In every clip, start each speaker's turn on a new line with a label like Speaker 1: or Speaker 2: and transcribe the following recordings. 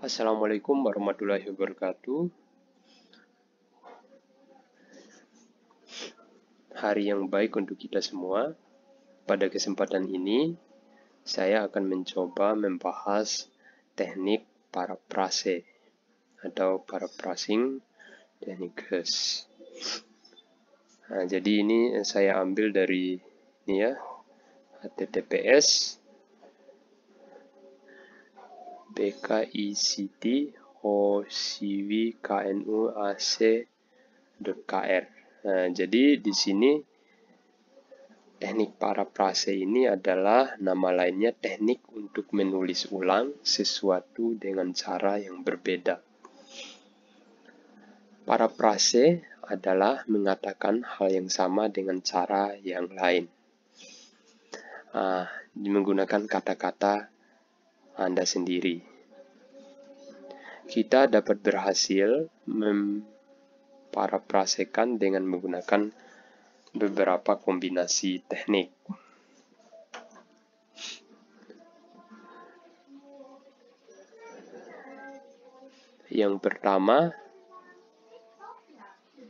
Speaker 1: Assalamualaikum warahmatullahi wabarakatuh. Hari yang baik untuk kita semua. Pada kesempatan ini, saya akan mencoba membahas teknik paraphrase atau paraphrasing techniques. Nah, jadi ini saya ambil dari ini ya, https bkictocvknuac.kr. Nah, jadi di sini teknik paraphrase ini adalah nama lainnya teknik untuk menulis ulang sesuatu dengan cara yang berbeda. Paraphrase adalah mengatakan hal yang sama dengan cara yang lain. Menggunakan kata-kata Anda sendiri. Kita dapat berhasil memparafrasekan dengan menggunakan beberapa kombinasi teknik. Yang pertama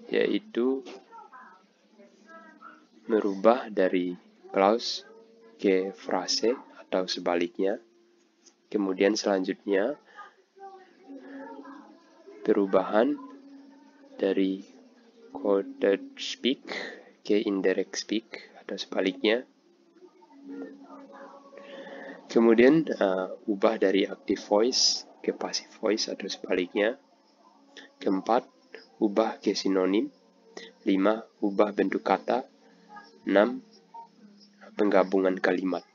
Speaker 1: yaitu merubah dari clause ke frase atau sebaliknya. Kemudian selanjutnya perubahan dari coded speak ke indirect speak atau sebaliknya. Kemudian ubah dari active voice ke passive voice atau sebaliknya. Keempat, ubah ke sinonim. 5, ubah bentuk kata. 6, penggabungan kalimat.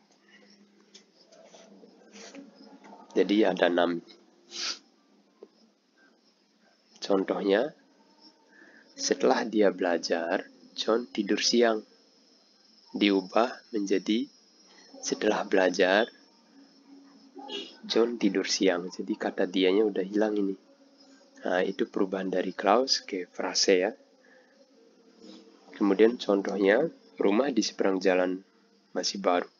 Speaker 1: Jadi ada 6. Contohnya, setelah dia belajar, John tidur siang. Diubah menjadi setelah belajar, John tidur siang. Jadi kata dianya udah hilang ini. Nah, itu perubahan dari clause ke frase ya. Kemudian contohnya, rumah di seberang jalan masih baru.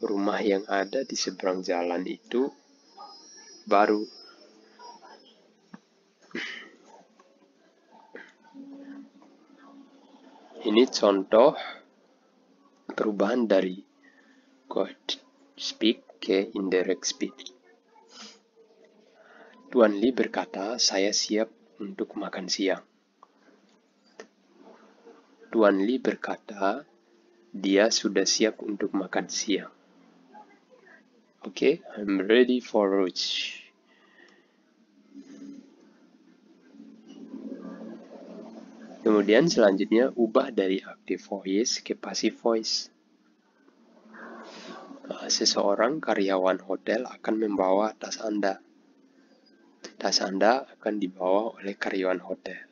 Speaker 1: Rumah yang ada di seberang jalan itu baru. Ini contoh perubahan dari coded speak ke indirect speak. Tuan Lee berkata, saya siap untuk makan siang. Tuan Lee berkata, dia sudah siap untuk makan siang. Okay, I'm ready for lunch. Kemudian selanjutnya ubah dari active voice ke passive voice. Seseorang karyawan hotel akan membawa tas Anda. Tas Anda akan dibawa oleh karyawan hotel.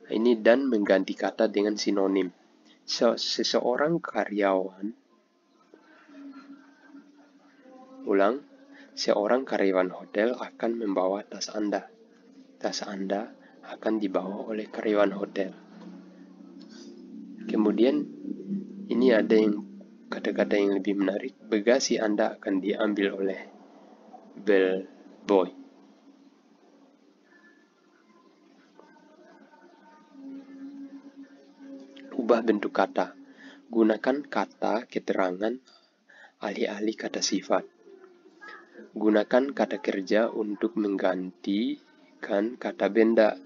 Speaker 1: Ini dan mengganti kata dengan sinonim. Seseorang karyawan. Ulang. Seorang karyawan hotel akan membawa tas Anda. Tas Anda akan dibawa oleh karyawan hotel. Kemudian ini ada yang kata-kata yang lebih menarik. Bagasi Anda akan diambil oleh bellboy. Ubah bentuk kata. Gunakan kata keterangan alih-alih kata sifat. Gunakan kata kerja untuk menggantikan kata benda.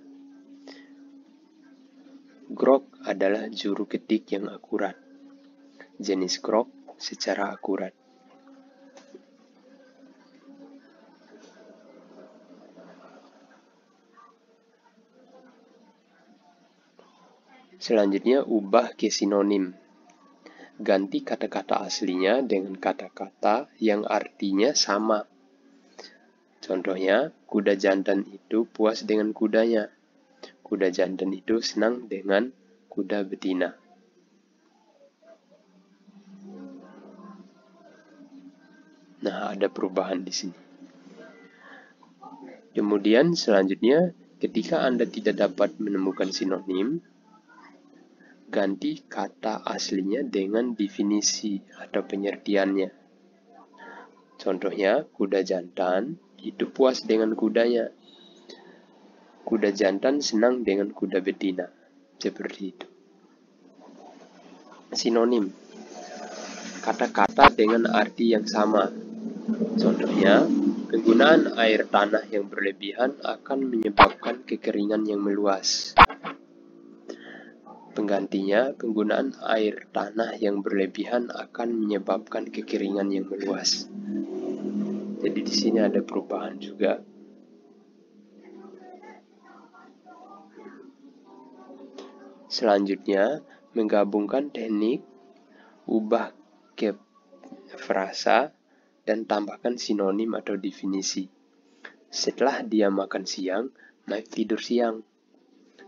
Speaker 1: Grok adalah juru ketik yang akurat. Jenis grok secara akurat. Selanjutnya, ubah ke sinonim. Ganti kata-kata aslinya dengan kata-kata yang artinya sama. Contohnya, kuda jantan itu puas dengan kudanya. Kuda jantan itu senang dengan kuda betina. Nah, ada perubahan di sini. Kemudian selanjutnya, ketika Anda tidak dapat menemukan sinonim, ganti kata aslinya dengan definisi atau pengertiannya. Contohnya, kuda jantan itu puas dengan kudanya. Kuda jantan senang dengan kuda betina. Seperti itu. Sinonim, kata-kata dengan arti yang sama. Contohnya, penggunaan air tanah yang berlebihan akan menyebabkan kekeringan yang meluas. Penggantinya, penggunaan air tanah yang berlebihan akan menyebabkan kekeringan yang meluas. Jadi di sini ada perubahan juga. Selanjutnya, menggabungkan teknik ubah ke frasa dan tambahkan sinonim atau definisi. Setelah dia makan siang, Mike tidur siang.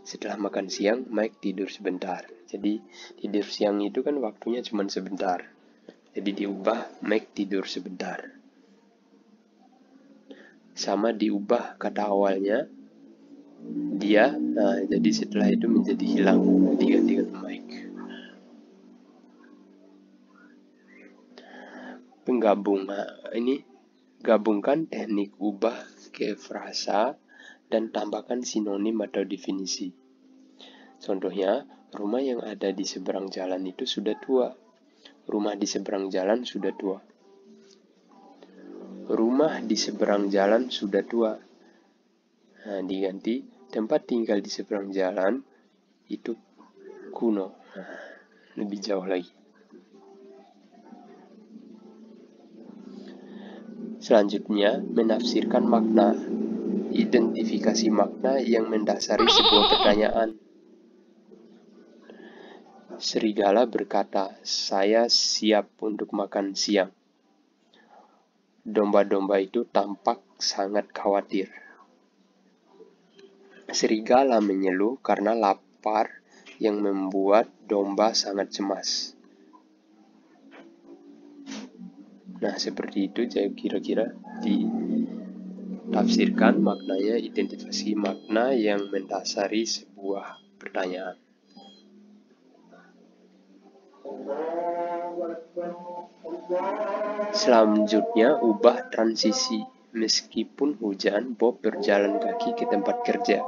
Speaker 1: Setelah makan siang, Mike tidur sebentar. Jadi tidur siang itu kan waktunya cuma sebentar. Jadi diubah Mike tidur sebentar. Sama diubah kata awalnya dia. Nah, jadi setelah itu menjadi hilang, diganti dengan Mike. Gabungkan teknik ubah ke frasa dan tambahkan sinonim atau definisi. Contohnya, rumah yang ada di seberang jalan itu sudah tua. Rumah di seberang jalan sudah tua. Rumah di seberang jalan sudah tua. Nah, diganti, tempat tinggal di seberang jalan itu kuno. Nah, lebih jauh lagi. Selanjutnya, menafsirkan makna. Identifikasi makna yang mendasari sebuah pertanyaan. Serigala berkata, "Saya siap untuk makan siang." Domba-domba itu tampak sangat khawatir. Serigala mengeluh karena lapar yang membuat domba sangat cemas. Nah, seperti itu kira-kira ditafsirkan maknanya, identifikasi makna yang mendasari sebuah pertanyaan. Selanjutnya, ubah transisi. Meskipun hujan, Bob berjalan kaki ke tempat kerja.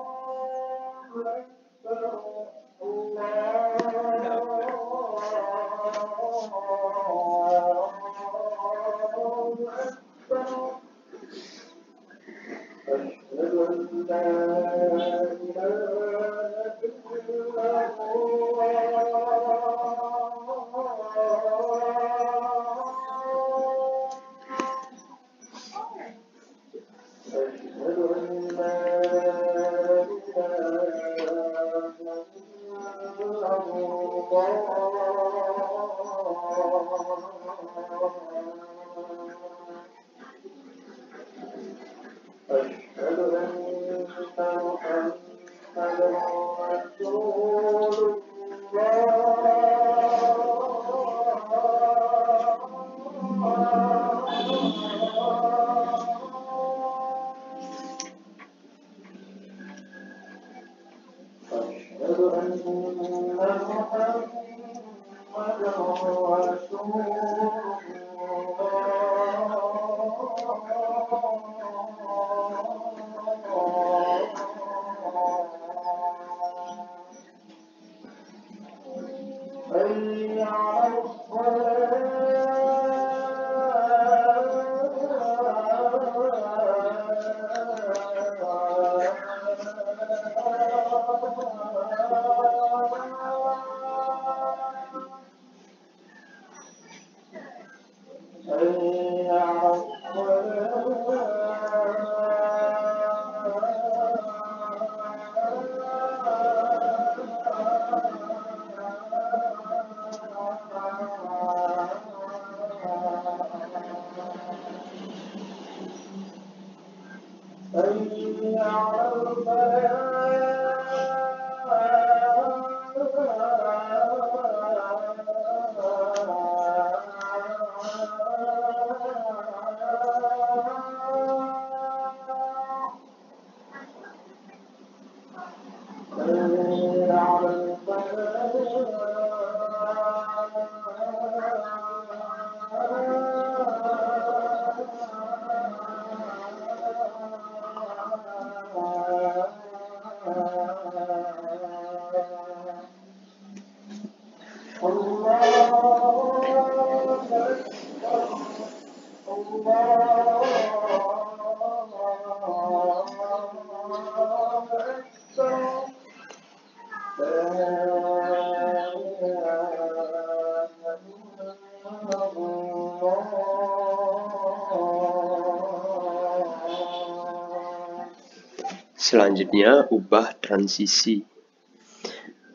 Speaker 1: Selanjutnya, ubah transisi.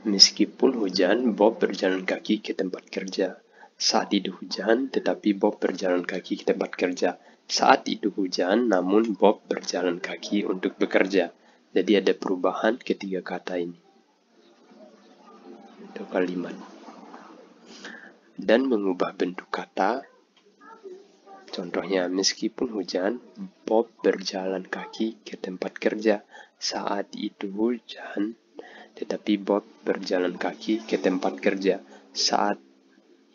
Speaker 1: Meskipun hujan, Bob berjalan kaki ke tempat kerja. Saat itu hujan, tetapi Bob berjalan kaki ke tempat kerja. Saat itu hujan, namun Bob berjalan kaki untuk bekerja. Jadi ada perubahan ketiga kata ini. Itu kalimat. Dan mengubah bentuk kata. Contohnya, meskipun hujan, Bob berjalan kaki ke tempat kerja. Saat itu hujan, tetapi Bob berjalan kaki ke tempat kerja. Saat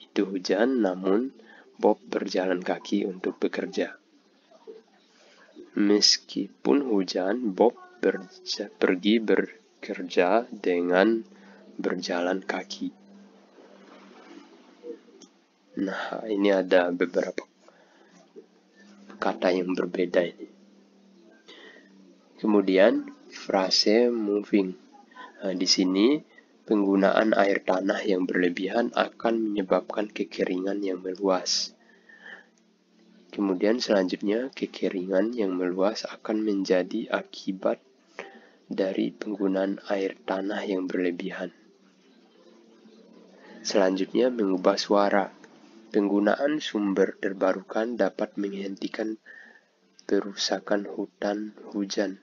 Speaker 1: itu hujan, namun Bob berjalan kaki untuk bekerja. Meskipun hujan, Bob pergi bekerja dengan berjalan kaki. Nah, ini ada beberapa kata yang berbeda ini. Kemudian, frase moving. Nah, di sini penggunaan air tanah yang berlebihan akan menyebabkan kekeringan yang meluas. Kemudian selanjutnya, kekeringan yang meluas akan menjadi akibat dari penggunaan air tanah yang berlebihan. Selanjutnya, mengubah suara. Penggunaan sumber terbarukan dapat menghentikan perusakan hutan hujan.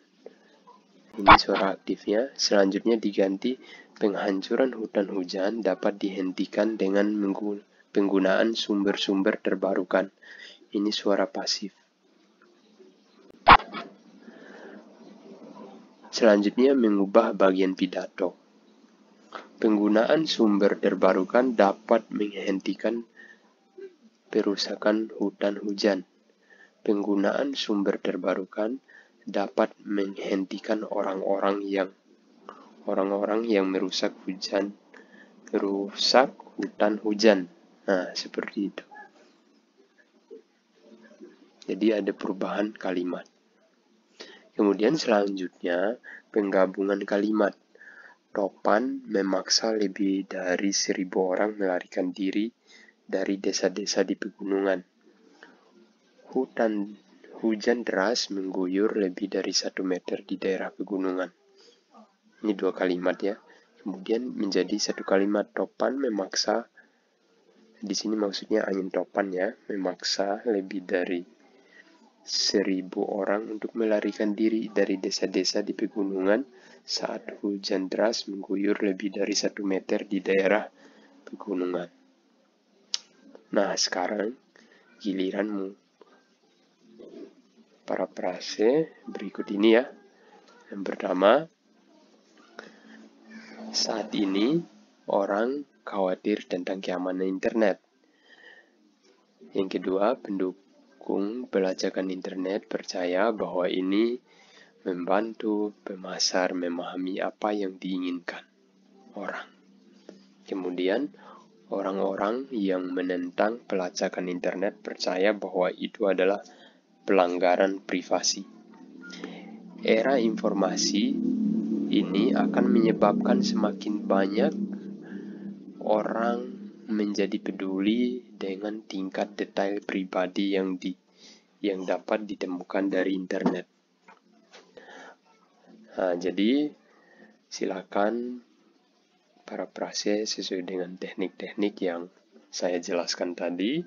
Speaker 1: Ini suara aktifnya. Selanjutnya diganti, penghancuran hutan hujan dapat dihentikan dengan penggunaan sumber-sumber terbarukan. Ini suara pasif. Selanjutnya, mengubah bagian pidato. Penggunaan sumber terbarukan dapat menghentikan perusakan hutan hujan. Penggunaan sumber terbarukan dapat menghentikan orang-orang yang merusak hutan hujan. Nah, seperti itu. Jadi ada perubahan kalimat. Kemudian selanjutnya, penggabungan kalimat. Topan memaksa lebih dari 1.000 orang melarikan diri dari desa-desa di pegunungan. Hujan deras mengguyur lebih dari 1 meter di daerah pegunungan. Ini 2 kalimat ya. Kemudian menjadi 1 kalimat. Topan memaksa, di sini maksudnya angin topan ya, memaksa lebih dari 1.000 orang untuk melarikan diri dari desa-desa di pegunungan saat hujan deras mengguyur lebih dari 1 meter di daerah pegunungan. Nah, sekarang giliranmu. Parafrase berikut ini ya. Yang pertama, saat ini orang khawatir tentang keamanan internet. Yang kedua, pendukung pelacakan internet percaya bahwa ini membantu pemasar memahami apa yang diinginkan orang. Kemudian, orang-orang yang menentang pelacakan internet percaya bahwa itu adalah pelanggaran privasi. Era informasi ini akan menyebabkan semakin banyak orang menjadi peduli dengan tingkat detail pribadi yang dapat ditemukan dari internet. Nah, jadi silakan parafrase sesuai dengan teknik-teknik yang saya jelaskan tadi.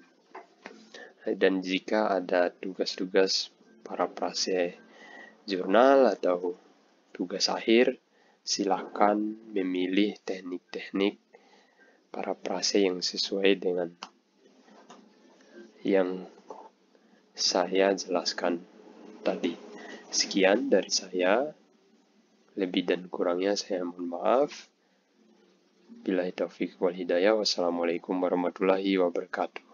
Speaker 1: Dan jika ada tugas-tugas parafrase jurnal atau tugas akhir, silakan memilih teknik-teknik parafrase yang sesuai dengan yang saya jelaskan tadi. Sekian dari saya. Lebih dan kurangnya saya mohon maaf. Billahi taufiq wal hidayah. Wassalamualaikum warahmatullahi wabarakatuh.